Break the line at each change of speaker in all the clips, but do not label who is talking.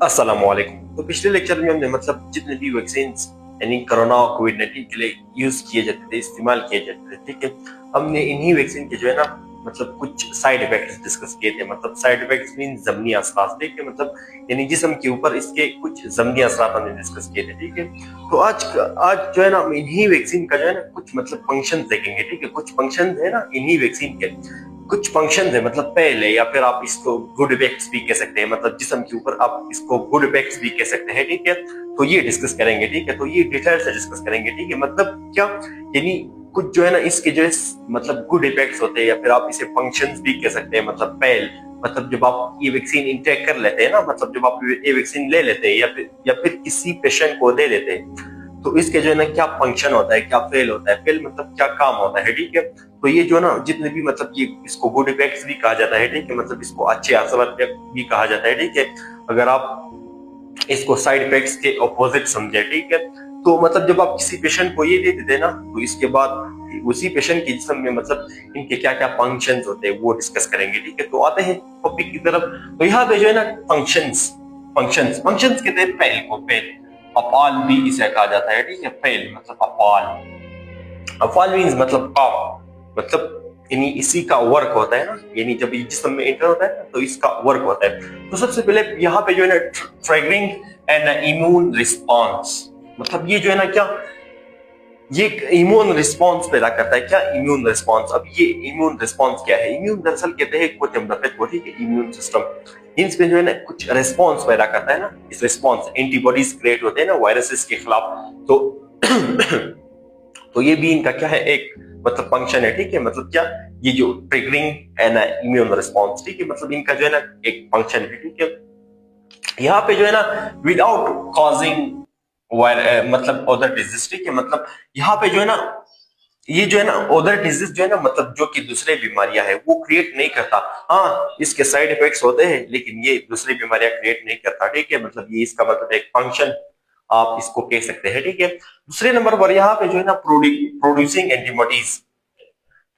अस्सलामुअलैकुम। तो पिछले लेक्चर में हमने मतलब जितने भी वैक्सीन यानी कोरोना और कोविड-19 के लिए यूज किए जाते थे, इस्तेमाल किए जाते थे, ठीक है। हमने इन्हीं वैक्सीन के जो है ना मतलब कुछ साइड इफेक्ट्स डिस्कस किए थे। मतलब साइड इफेक्ट्स मीन ज़मनी असरात, ठीक है। मतलब यानी जिस्म के ऊपर इसके कुछ ज़मनी असरात हमने डिस्कस किए थे, ठीक है। तो आज जो है ना हम इन्हीं वैक्सीन का जो है ना कुछ मतलब फंक्शन देखेंगे, ठीक है। कुछ फंक्शन है ना इन्हीं वैक्सीन के, कुछ फंक्शन है मतलब पहले, या फिर आप इसको गुड इफेक्ट्स भी कह सकते हैं। मतलब जिस्म के ऊपर आप इसको गुड इफेक्ट्स भी कह सकते हैं, ठीक है। तो ये डिस्कस करेंगे, ठीक है। तो ये डिटेल से डिस्कस करेंगे, ठीक है। मतलब क्या यानी कुछ जो है ना इसके जो है मतलब गुड इफेक्ट्स होते हैं, या फिर आप इसे फंक्शंस भी कह सकते हैं। मतलब पहल मतलब जब आप ये वैक्सीन इंटेक कर लेते हैं ना, मतलब जब आप ये वैक्सीन ले लेते हैं या फिर किसी पेशेंट को दे लेते हैं, तो इसके जो है ना क्या फंक्शन होता है, क्या फेल होता है। फेल मतलब क्या काम होता है, ठीक है। तो ये जो है ना जितने भी मतलब ये इसको गुड इफेक्ट्स भी कहा जाता है, ठीक है। मतलब इसको अच्छे असर भी कहा जाता है, ठीक है। अगर आप इसको साइड इफेक्ट्स के ऑपोजिट समझे, ठीक है। तो मतलब जब आप किसी पेशेंट को ये दे देते हैं ना, तो इसके बाद उसी पेशेंट के जिस्म में मतलब इनके क्या क्या फंक्शंस होते हैं वो डिस्कस करेंगे, ठीक है। तो आते हैं टॉपिक की तरफ। तो यहाँ पे जो है ना फंक्शंस फंक्शंस फंक्शंस कहते हैं पहल को। पहल अफआल भी इसे कहा जाता है, ठीक है। पहल मतलब अफआल। अफआल मीन्स मतलब काम, मतलब यानी इसी का वर्क होता है ना। यानी जब ये जिस्म में एंटर होता है ना, तो इसका वर्क होता है। तो सबसे पहले यहाँ पे जो है ना ट्रिगरिंग एंड इम्यून रिस्पॉन्स, मतलब ये जो है ना क्या ये इम्यून रिस्पॉन्स पैदा करता है। क्या इम्यून रिस्पॉन्स? अब ये इम्यून रिस्पॉन्स क्या है? इम्यून दरअसल कहते हैं कुछ बॉडी के इम्यून सिस्टम इसमें जो है ना कुछ रिस्पॉन्स पैदा करता है ना। इस रिस्पॉन्स एंटीबॉडीज क्रिएट होते हैं ना वायरसेस के खिलाफ। तो तो ये भी इनका क्या है, एक मतलब फंक्शन है, ठीक है। मतलब क्या ये जो ट्रिगरिंग एंड इम्यून रिस्पॉन्स, ठीक है। मतलब इनका जो है ना एक फंक्शन है, ठीक है। यहाँ पे जो है ना विदाउट कॉजिंग मतलब अदर डिजीज, ठीक है। मतलब यहाँ पे जो है ना ये जो है ना अदर डिजीज जो है ना मतलब जो कि दूसरे बीमारियां है वो क्रिएट नहीं करता। हाँ, इसके साइड इफेक्ट्स होते हैं, लेकिन ये दूसरी बीमारियां क्रिएट नहीं करता, ठीक है। मतलब ये इसका मतलब एक फंक्शन आप इसको कह सकते हैं, ठीक है। दूसरे नंबर पर यहाँ पे जो है ना प्रोड्यूसिंग एंटीबॉडीज।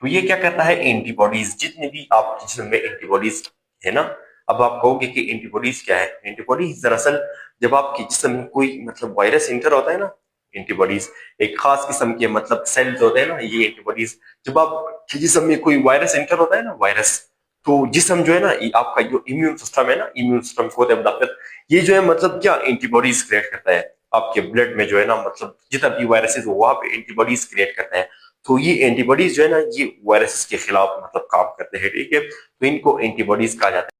तो ये क्या करता है? एंटीबॉडीज, जितने भी आप जिस्म में एंटीबॉडीज है ना। अब आप कहोगे कि एंटीबॉडीज क्या है? एंटीबॉडीज दरअसल जब आपके जिस्म में कोई मतलब वायरस इंटर होता है ना, एंटीबॉडीज एक खास किस्म के मतलब सेल्स होते हैं ना, ये एंटीबॉडीज जब आपके जिस्म में कोई वायरस इंटर होता है ना, वायरस, तो जिस्म जो है ना आपका जो इम्यून सिस्टम है ना, इम्यून सिस्टम को फिर ये जो है मतलब क्या एंटीबॉडीज क्रिएट करता है आपके ब्लड में। जो है ना मतलब जितना भी वायरसेस हो वहां पे एंटीबॉडीज क्रिएट करते हैं। तो ये एंटीबॉडीज जो है ना ये वायरस के खिलाफ मतलब काम करते हैं, ठीक है। तो इनको एंटीबॉडीज कहा जाता है।